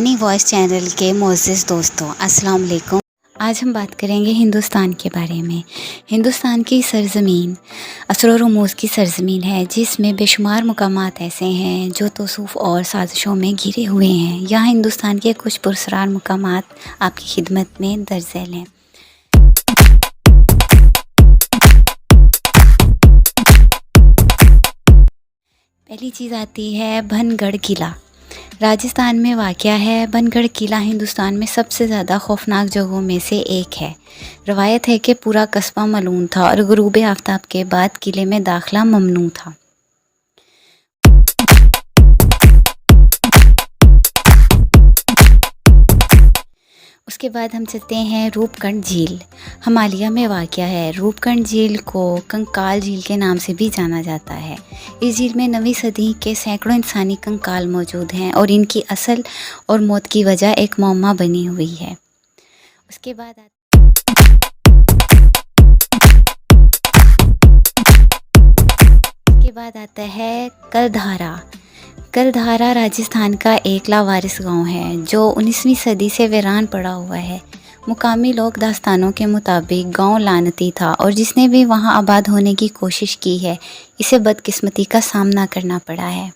अपनी voice channel के मोअज़्ज़िज़ दोस्तों, अस्सलाम वालेकुम। आज हम बात करेंगे हिंदुस्तान के बारे में। हिंदुस्तान की सरज़मीन असर और रमूज़ की सरज़मीन है, जिसमें बेशुमार मकामात ऐसे हैं जो तौसूफ़ और साज़िशों में घिरे हुए हैं। यहाँ हिंदुस्तान के कुछ पुरअसरार मकामात आपकी खिदमत में दर्ज झैल हैं। पहली चीज़ आती है बनगढ़ किला। राजस्थान में वाक़या है। बनगढ़ किला हिंदुस्तान में सबसे ज़्यादा खौफनाक जगहों में से एक है। रवायत है कि पूरा कस्बा मलून था और ग़ुरूब आफ्ताब के बाद किले में दाखिला ममनू था। उसके बाद हम चलते हैं रूपकुंड झील। हिमालय में वाक़या है। रूपकुंड झील को कंकाल झील के नाम से भी जाना जाता है। इस झील में 9वीं सदी के सैकड़ों इंसानी कंकाल मौजूद हैं और इनकी असल और मौत की वजह एक मौमा बनी हुई है। उसके बाद आता है कलधारा। कलधारा राजस्थान का एक लावारिस गांव है जो 19वीं सदी से वीरान पड़ा हुआ है। मुकामी लोक दास्तानों के मुताबिक गांव लानती था और जिसने भी वहां आबाद होने की कोशिश की है, इसे बदकिस्मती का सामना करना पड़ा है।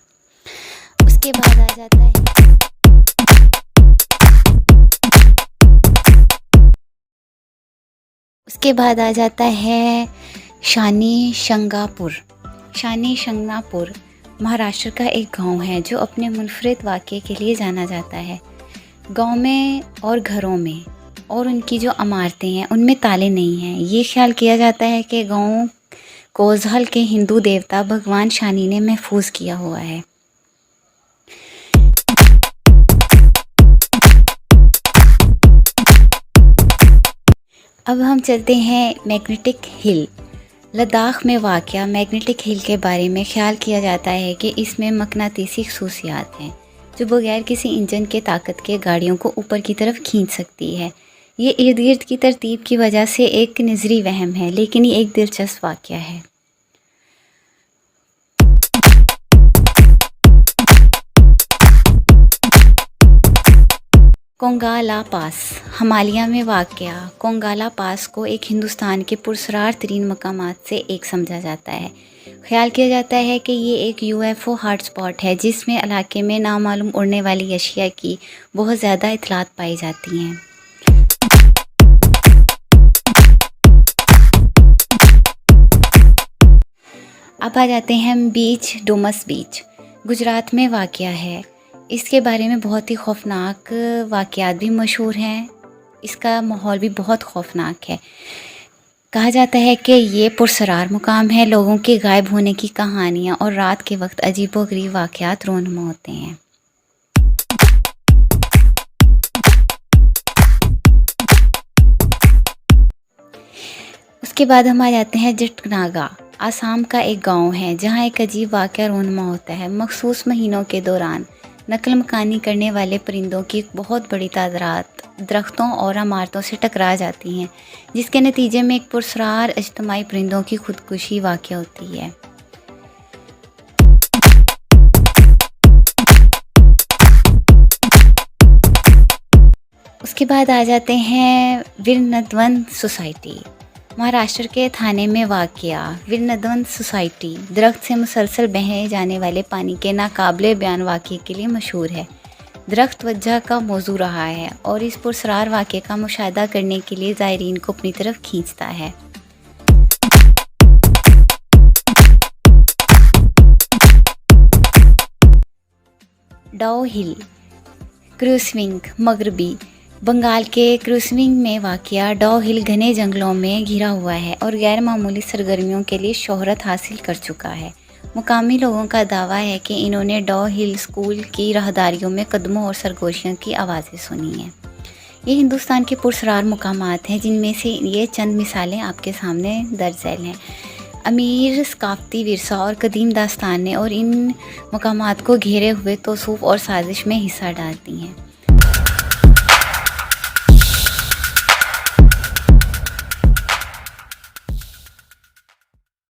उसके बाद आ जाता है शानी शंगापुर। शानी शंगापुर महाराष्ट्र का एक गांव है जो अपने मुनफरिद वाक़े के लिए जाना जाता है। गांव में और घरों में और उनकी जो इमारतें हैं उनमें ताले नहीं हैं। ये ख्याल किया जाता है कि गांव कोज़हल के हिंदू देवता भगवान शानी ने महफूज किया हुआ है। अब हम चलते हैं मैग्नेटिक हिल। लद्दाख में वाक़या मैग्नेटिक हिल के बारे में ख्याल किया जाता है कि इसमें मकनातीसी ख़ुसूसियात हैं जो बगैर किसी इंजन के ताकत के गाड़ियों को ऊपर की तरफ खींच सकती है। ये इर्द गिर्द की तरतीब की वजह से एक नज़री वहम है, लेकिन ये एक दिलचस्प वाक़या है। कोंगाला पास। हिमालय में वाक़या कोंगाला पास को एक हिंदुस्तान के पुरअसरार तरीन मकामात से एक समझा जाता है। ख्याल किया जाता है कि ये एक UFO हॉटस्पॉट है जिसमें इलाके में नामालूम उड़ने वाली अशिया की बहुत ज़्यादा इतलात पाई जाती हैं। अब आ जाते हैं हम बीच डुमस बीच। गुजरात में वाक़या है। इसके बारे में बहुत ही खौफनाक वाक़यात भी मशहूर हैं। इसका माहौल भी बहुत खौफनाक है। कहा जाता है कि ये पुरअसरार मुकाम है। लोगों के गायब होने की कहानियाँ और रात के वक्त अजीबोगरीब वाक़यात रोनुमा होते हैं। उसके बाद हम आ जाते हैं जटनागा। आसाम का एक गांव है जहां एक अजीब वाक़या रोनुमा होता है। मखसूस महीनों के दौरान नकल मकानी करने वाले परिंदों की बहुत बड़ी तादाद दरख्तों और इमारतों से टकरा जाती हैं, जिसके नतीजे में एक पुरअसरार इज्तिमाई परिंदों की खुदकुशी वाक़या होती है। उसके बाद आ जाते हैं वीरनद्वन सोसाइटी। महाराष्ट्र के थाने में वाक़या वीरनद्वन सोसाइटी दरख्त से मुसलसल बहे जाने वाले पानी के नाकाबिले बयान वाक़े के लिए मशहूर है। दरख्त वजह का मौजू रहा है और इस पुरअसरार वाक़े का मुशाहिदा करने के लिए ज़ायरीन को अपनी तरफ खींचता है। डाउ हिल क्रूसविंग मगरबी बंगाल के क्रूसविंग में वाक़या डाउ हिल घने जंगलों में घिरा हुआ है और गैर मामूली सरगर्मियों के लिए शोहरत हासिल कर चुका है। मुकामी लोगों का दावा है कि इन्होंने डाउ हिल स्कूल की राहदारियों में कदमों और सरगोशियों की आवाज़ें सुनी हैं। ये हिंदुस्तान के पुरअसरार मुकामात हैं जिनमें से ये चंद मिसालें आपके सामने दर्ज झैल हैं। अमीर सकाफ़ती विरसा और कदीम दास्तानें और इन मकामात को घेरे हुए तौसूफ़ और साजिश में हिस्सा डालती हैं।